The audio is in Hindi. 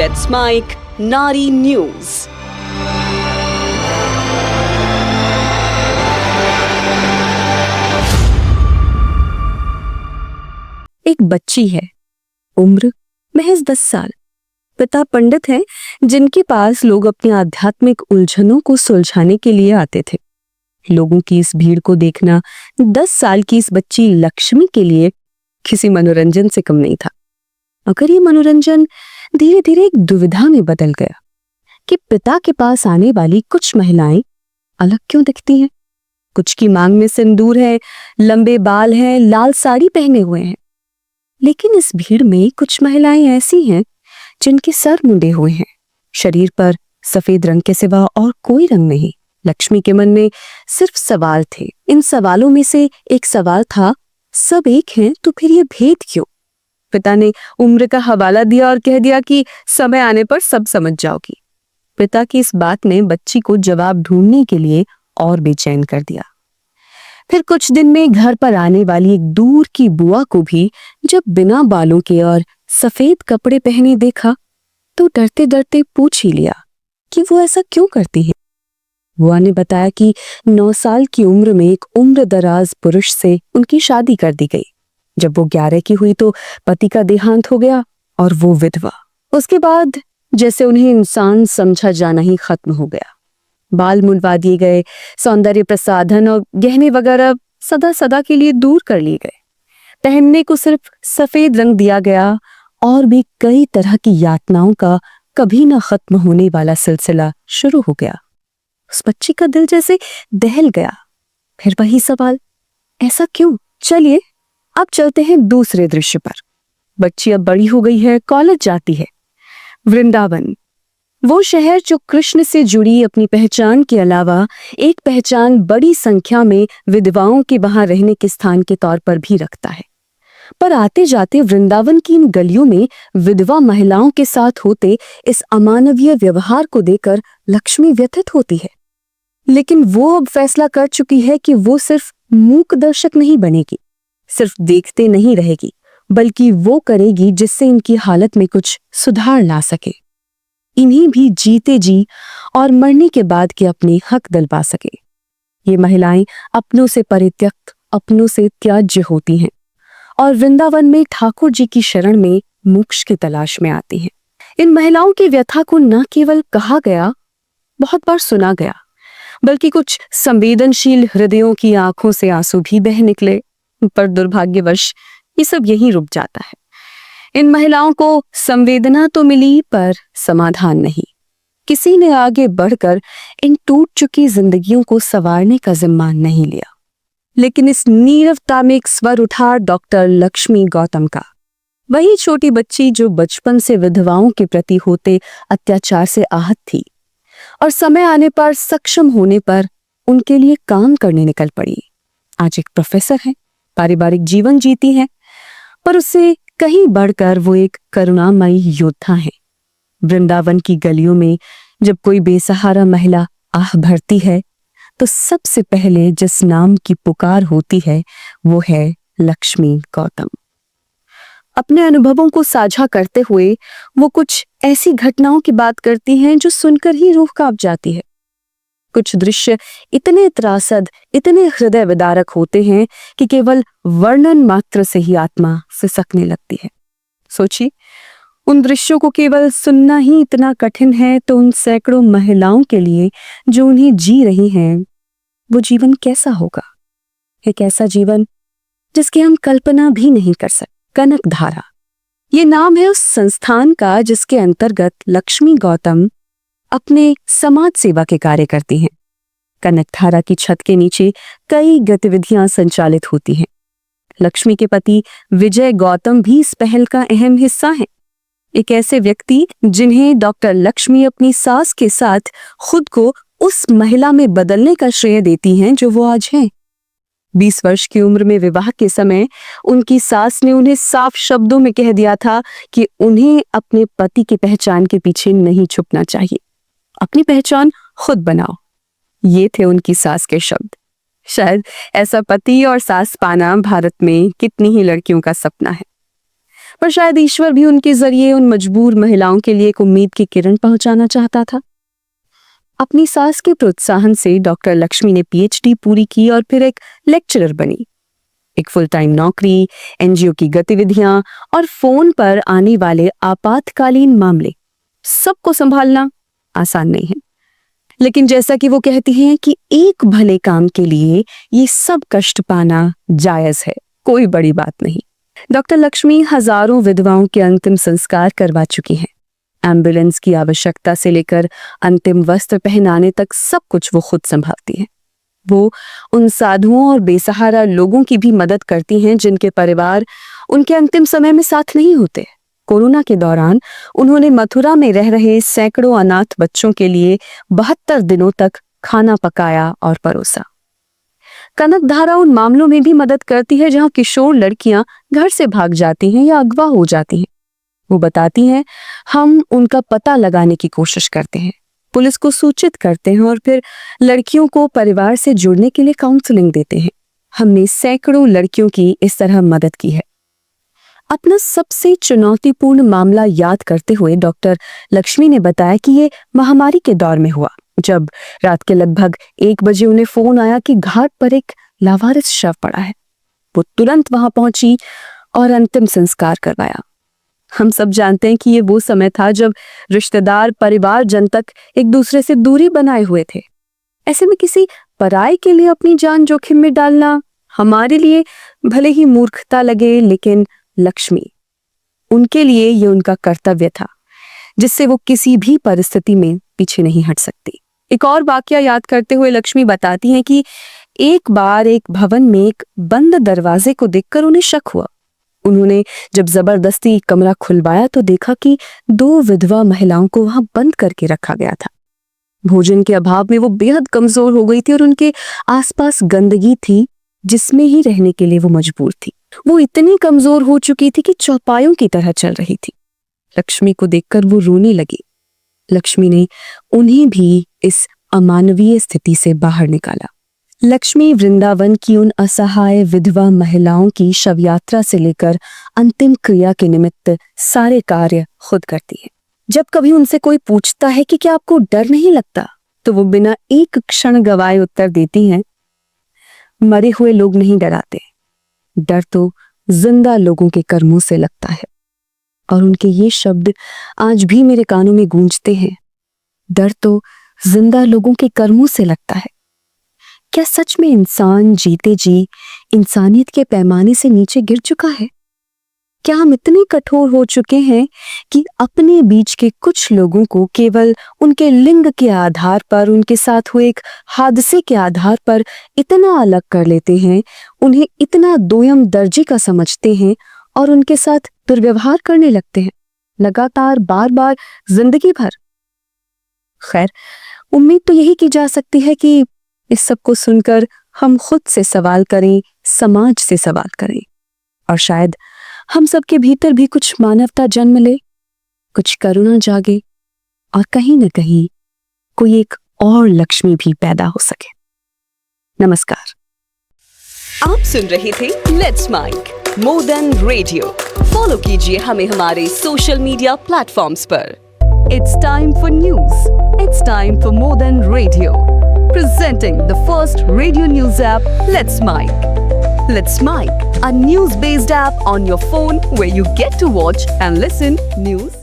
Let's Mic Nari News. एक बच्ची है, उम्र महज 10 साल। पिता पंडित हैं जिनके पास लोग अपनी आध्यात्मिक उलझनों को सुलझाने के लिए आते थे। लोगों की इस भीड़ को देखना 10 साल की इस बच्ची लक्ष्मी के लिए किसी मनोरंजन से कम नहीं था। मगर ये मनोरंजन धीरे धीरे एक दुविधा में बदल गया कि पिता के पास आने वाली कुछ महिलाएं अलग क्यों दिखती हैं। कुछ की मांग में सिंदूर है, लंबे बाल हैं, लाल साड़ी पहने हुए हैं। लेकिन इस भीड़ में कुछ महिलाएं ऐसी हैं जिनके सर मुंडे हुए हैं, शरीर पर सफेद रंग के सिवा और कोई रंग नहीं। लक्ष्मी के मन में सिर्फ सवाल थे। इन सवालों में से एक सवाल था, सब एक हैं तो फिर ये भेद क्यों? पिता ने उम्र का हवाला दिया और कह दिया कि समय आने पर सब समझ जाओगी। पिता की इस बात ने बच्ची को जवाब ढूंढने के लिए और बेचैन कर दिया। फिर कुछ दिन में घर पर आने वाली एक दूर की बुआ को भी जब बिना बालों के और सफेद कपड़े पहने देखा तो डरते डरते पूछ ही लिया कि वो ऐसा क्यों करती है। बुआ ने बताया कि 9 साल की उम्र में एक उम्र दराज पुरुष से उनकी शादी कर दी गई। जब वो 11 की हुई तो पति का देहांत हो गया और वो विधवा। उसके बाद जैसे उन्हें इंसान समझा जाना ही खत्म हो गया। बाल मुंडवा दिए गए, सौंदर्य प्रसाधन और गहने वगैरह सदा सदा के लिए दूर कर लिए गए। पहनने को सिर्फ सफेद रंग दिया गया और भी कई तरह की यातनाओं का कभी न खत्म होने वाला सिलसिला शुरू हो गया। उस बच्ची का दिल जैसे दहल गया। फिर वही सवाल, ऐसा क्यों? चलिए अब चलते हैं दूसरे दृश्य पर। बच्ची अब बड़ी हो गई है, कॉलेज जाती है। वृंदावन, वो शहर जो कृष्ण से जुड़ी अपनी पहचान के अलावा एक पहचान बड़ी संख्या में विधवाओं के वहां रहने के स्थान के तौर पर भी रखता है। पर आते जाते वृंदावन की इन गलियों में विधवा महिलाओं के साथ होते इस अमानवीय व्यवहार को देखकर लक्ष्मी व्यथित होती है। लेकिन वो अब फैसला कर चुकी है कि वो सिर्फ मूक दर्शक नहीं बनेगी, सिर्फ देखते नहीं रहेगी, बल्कि वो करेगी जिससे इनकी हालत में कुछ सुधार ला सके। इन्हीं भी जीते जी और मरने के बाद के अपने हक दिलवा सके। ये महिलाएं अपनों से परित्यक्त, अपनों से त्याज्य होती हैं और वृंदावन में ठाकुर जी की शरण में मोक्ष की तलाश में आती हैं। इन महिलाओं की व्यथा को न केवल कहा गया, बहुत बार सुना गया, बल्कि कुछ संवेदनशील हृदयों की आंखों से आंसू भी बह निकले। पर दुर्भाग्यवश ये सब यहीं रुक जाता है। इन महिलाओं को संवेदना तो मिली पर समाधान नहीं। किसी ने आगे बढ़कर इन टूट चुकी जिंदगियों को संवारने का जिम्मा नहीं लिया। लेकिन इस नीरवता में एक स्वर उठा डॉक्टर लक्ष्मी गौतम का। वही छोटी बच्ची जो बचपन से विधवाओं के प्रति होते अत्याचार से आहत थी और समय आने पर, सक्षम होने पर उनके लिए काम करने निकल पड़ी। आज एक प्रोफेसर है, पारिवारिक जीवन जीती है, पर उससे कहीं बढ़कर वो एक करुणामयी योद्धा है। वृंदावन की गलियों में जब कोई बेसहारा महिला आह भरती है तो सबसे पहले जिस नाम की पुकार होती है वो है लक्ष्मी गौतम। अपने अनुभवों को साझा करते हुए वो कुछ ऐसी घटनाओं की बात करती हैं जो सुनकर ही रूह कांप जाती है। कुछ दृश्य इतने त्रासद, इतने हृदय विदारक होते हैं कि केवल वर्णन मात्र से ही आत्मा सिसकने लगती है। सोचिए, उन दृश्यों को केवल सुनना ही इतना कठिन है तो उन सैकड़ों महिलाओं के लिए जो उन्हें जी रही हैं, वो जीवन कैसा होगा? एक ऐसा जीवन जिसकी हम कल्पना भी नहीं कर सकते। कनकधारा, ये नाम है उस संस्थान का जिसके अंतर्गत लक्ष्मी गौतम अपने समाज सेवा के कार्य करती हैं। कनकधारा की छत के नीचे कई गतिविधियां संचालित होती हैं। लक्ष्मी के पति विजय गौतम भी इस पहल का अहम हिस्सा हैं। एक ऐसे व्यक्ति जिन्हें डॉक्टर लक्ष्मी अपनी सास के साथ खुद को उस महिला में बदलने का श्रेय देती हैं जो वो आज हैं। 20 वर्ष की उम्र में विवाह के समय उनकी सास ने उन्हें साफ शब्दों में कह दिया था कि उन्हें अपने पति की पहचान के पीछे नहीं छुपना चाहिए, अपनी पहचान खुद बनाओ। ये थे उनकी सास के शब्द। शायद ऐसा पति और सास पाना भारत में कितनी ही लड़कियों का सपना है। पर शायद ईश्वर भी उनके जरिए उन मजबूर महिलाओं के लिए एक उम्मीद की किरण पहुंचाना चाहता था। अपनी सास के प्रोत्साहन से डॉक्टर लक्ष्मी ने पीएचडी पूरी की और फिर एक लेक्चरर बनी। एक फुल टाइम नौकरी, एनजीओ की गतिविधियां और फोन पर आने वाले आपातकालीन मामले, सबको संभालना आसान नहीं है। लेकिन जैसा कि वो कहती हैं कि एक भले काम के लिए ये सब कष्ट पाना जायज है, कोई बड़ी बात नहीं। डॉक्टर लक्ष्मी हजारों विधवाओं के अंतिम संस्कार करवा चुकी हैं। एम्बुलेंस की आवश्यकता से लेकर अंतिम वस्त्र पहनाने तक सब कुछ वो खुद संभालती हैं। वो उन साधुओं और बेसहारा लोगों की भी मदद करती हैं जिनके परिवार उनके अंतिम समय में साथ नहीं होते। कोरोना के दौरान उन्होंने मथुरा में रह रहे सैकड़ों अनाथ बच्चों के लिए 72 दिनों तक खाना पकाया और परोसा। कनक धारा उन मामलों में भी मदद करती है जहां किशोर लड़कियां घर से भाग जाती हैं या अगवा हो जाती हैं। वो बताती हैं, हम उनका पता लगाने की कोशिश करते हैं, पुलिस को सूचित करते हैं और फिर लड़कियों को परिवार से जुड़ने के लिए काउंसलिंग देते हैं। हमने सैकड़ों लड़कियों की इस तरह मदद की है। अपना सबसे चुनौतीपूर्ण मामला याद करते हुए डॉक्टर लक्ष्मी ने बताया कि ये महामारी के दौर में हुआ, जब रात के लगभग 1 बजे उन्हें फोन आया कि घाट पर एक लावारिस शव पड़ा है। वो तुरंत वहां पहुंची और अंतिम संस्कार करवाया। हम सब जानते हैं कि ये वो समय था जब रिश्तेदार, परिवारजन तक एक दूसरे से दूरी बनाए हुए थे। ऐसे में किसी पराये के लिए अपनी जान जोखिम में डालना हमारे लिए भले ही मूर्खता लगे, लेकिन लक्ष्मी, उनके लिए ये उनका कर्तव्य था जिससे वो किसी भी परिस्थिति में पीछे नहीं हट सकती। एक और वाकया याद करते हुए लक्ष्मी बताती हैं कि एक बार एक भवन में एक बंद दरवाजे को देखकर उन्हें शक हुआ। उन्होंने जब जबरदस्ती कमरा खुलवाया तो देखा कि 2 विधवा महिलाओं को वहां बंद करके रखा गया था। भोजन के अभाव में वो बेहद कमजोर हो गई थी और उनके आसपास गंदगी थी जिसमें ही रहने के लिए वो मजबूर थी। वो इतनी कमजोर हो चुकी थी कि चौपायों की तरह चल रही थी। लक्ष्मी को देखकर वो रोने लगी। लक्ष्मी ने उन्हें भी इस अमानवीय स्थिति से बाहर निकाला। लक्ष्मी वृंदावन की उन असहाय विधवा महिलाओं की शव यात्रा से लेकर अंतिम क्रिया के निमित्त सारे कार्य खुद करती है। जब कभी उनसे कोई पूछता है कि क्या आपको डर नहीं लगता, तो वो बिना एक क्षण गवाए उत्तर देती हैं, मरे हुए लोग नहीं डराते, डर तो जिंदा लोगों के कर्मों से लगता है। और उनके ये शब्द आज भी मेरे कानों में गूंजते हैं, डर तो जिंदा लोगों के कर्मों से लगता है। क्या सच में इंसान जीते जी इंसानियत के पैमाने से नीचे गिर चुका है? क्या हम इतने कठोर हो चुके हैं कि अपने बीच के कुछ लोगों को केवल उनके लिंग के आधार पर, उनके साथ हुए एक हादसे के आधार पर इतना अलग कर लेते हैं, उन्हें इतना दोयम दर्जे का समझते हैं और उनके साथ दुर्व्यवहार करने लगते हैं, लगातार बार बार जिंदगी भर? खैर, उम्मीद तो यही की जा सकती है कि इस सब को सुनकर हम खुद से सवाल करें, समाज से सवाल करें और शायद हम सबके भीतर भी कुछ मानवता जन्म ले, कुछ करुणा जागे और कहीं न कहीं कोई एक और लक्ष्मी भी पैदा हो सके। नमस्कार। आप सुन रहे थे let's mic more than radio. Follow कीजिए हमें हमारे सोशल मीडिया प्लेटफॉर्म्स पर। It's time for news, it's time for more than radio, presenting the first radio news app, Let's Mic. Let's Mic, a news-based app on your phone where you get to watch and listen news